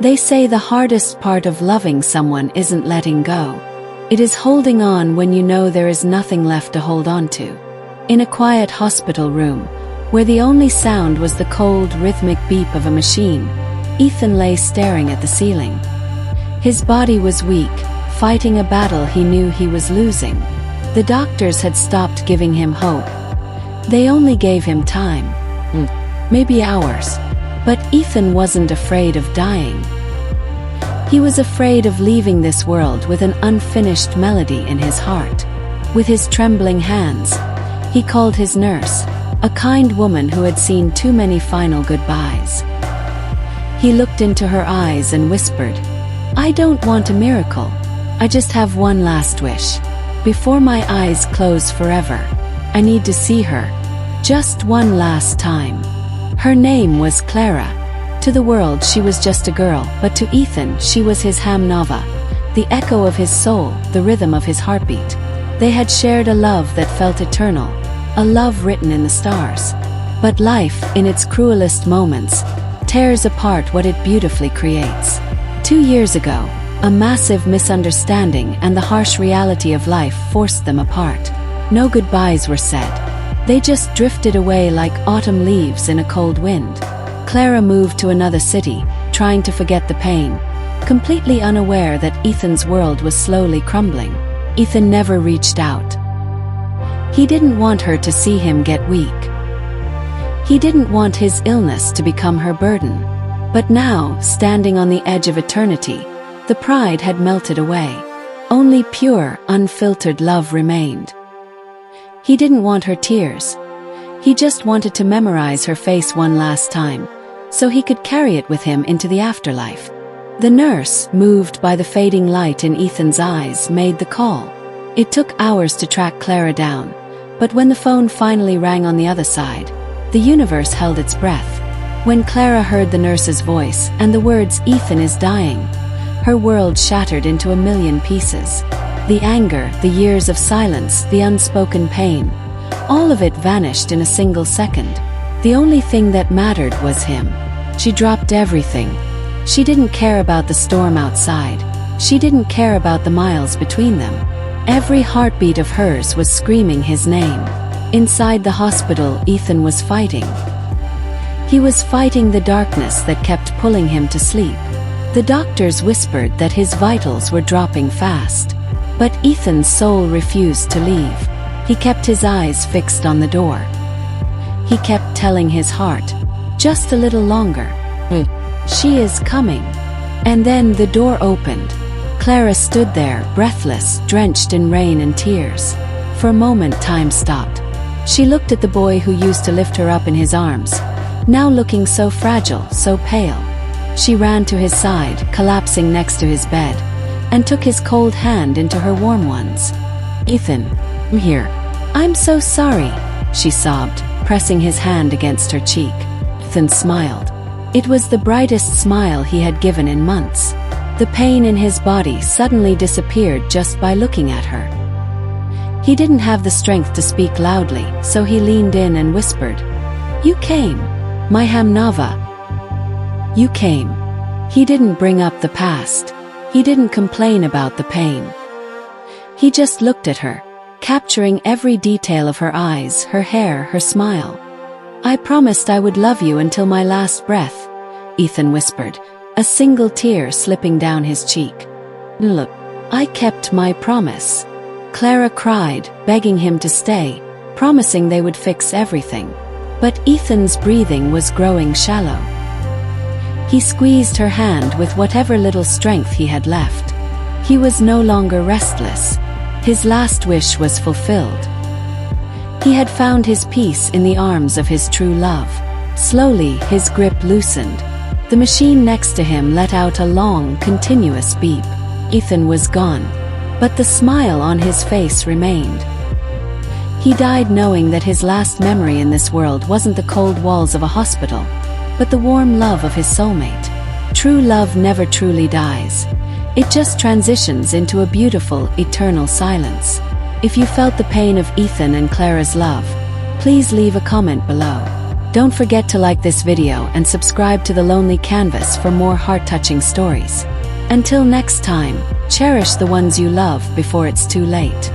They say the hardest part of loving someone isn't letting go. It is holding on when you know there is nothing left to hold on to. In a quiet hospital room, where the only sound was the cold, rhythmic beep of a machine, Ethan lay staring at the ceiling. His body was weak, fighting a battle he knew he was losing. The doctors had stopped giving him hope. They only gave him time. Maybe hours. But Ethan wasn't afraid of dying. He was afraid of leaving this world with an unfinished melody in his heart. With his trembling hands, he called his nurse, a kind woman who had seen too many final goodbyes. He looked into her eyes and whispered, "I don't want a miracle. I just have one last wish. Before my eyes close forever, I need to see her. Just one last time." Her name was Clara. To the world she was just a girl, but to Ethan she was his Hamnava, the echo of his soul, the rhythm of his heartbeat. They had shared a love that felt eternal, a love written in the stars. But life, in its cruelest moments, tears apart what it beautifully creates. 2 years ago, a massive misunderstanding and the harsh reality of life forced them apart. No goodbyes were said. They just drifted away like autumn leaves in a cold wind. Clara moved to another city, trying to forget the pain, completely unaware that Ethan's world was slowly crumbling. Ethan never reached out. He didn't want her to see him get weak. He didn't want his illness to become her burden. But now, standing on the edge of eternity, the pride had melted away. Only pure, unfiltered love remained. He didn't want her tears. He just wanted to memorize her face one last time, so he could carry it with him into the afterlife. The nurse, moved by the fading light in Ethan's eyes, made the call. It took hours to track Clara down, but when the phone finally rang on the other side, the universe held its breath. When Clara heard the nurse's voice and the words, "Ethan is dying," her world shattered into a million pieces. The anger, the years of silence, the unspoken pain, all of it vanished in a single second. The only thing that mattered was him. She dropped everything. She didn't care about the storm outside. She didn't care about the miles between them. Every heartbeat of hers was screaming his name. Inside the hospital, Ethan was fighting. He was fighting the darkness that kept pulling him to sleep. The doctors whispered that his vitals were dropping fast. But Ethan's soul refused to leave. He kept his eyes fixed on the door. He kept telling his heart, "Just a little longer. She is coming." And then the door opened. Clara stood there, breathless, drenched in rain and tears. For a moment time stopped. She looked at the boy who used to lift her up in his arms, now looking so fragile, so pale. She ran to his side, collapsing next to his bed, and took his cold hand into her warm ones. "Ethan, I'm here. I'm so sorry," she sobbed, pressing his hand against her cheek. Ethan smiled. It was the brightest smile he had given in months. The pain in his body suddenly disappeared just by looking at her. He didn't have the strength to speak loudly, so he leaned in and whispered, "You came, my Hamnava. You came." He didn't bring up the past. He didn't complain about the pain. He just looked at her, capturing every detail of her eyes, her hair, her smile. "I promised I would love you until my last breath," Ethan whispered, a single tear slipping down his cheek. "Look, I kept my promise." Clara cried, begging him to stay, promising they would fix everything. But Ethan's breathing was growing shallow. He squeezed her hand with whatever little strength he had left. He was no longer restless. His last wish was fulfilled. He had found his peace in the arms of his true love. Slowly, his grip loosened. The machine next to him let out a long, continuous beep. Ethan was gone, but the smile on his face remained. He died knowing that his last memory in this world wasn't the cold walls of a hospital, but the warm love of his soulmate. True love never truly dies. It just transitions into a beautiful, eternal silence. If you felt the pain of Ethan and Clara's love, please leave a comment below. Don't forget to like this video and subscribe to The Lonely Canvas for more heart-touching stories. Until next time, cherish the ones you love before it's too late.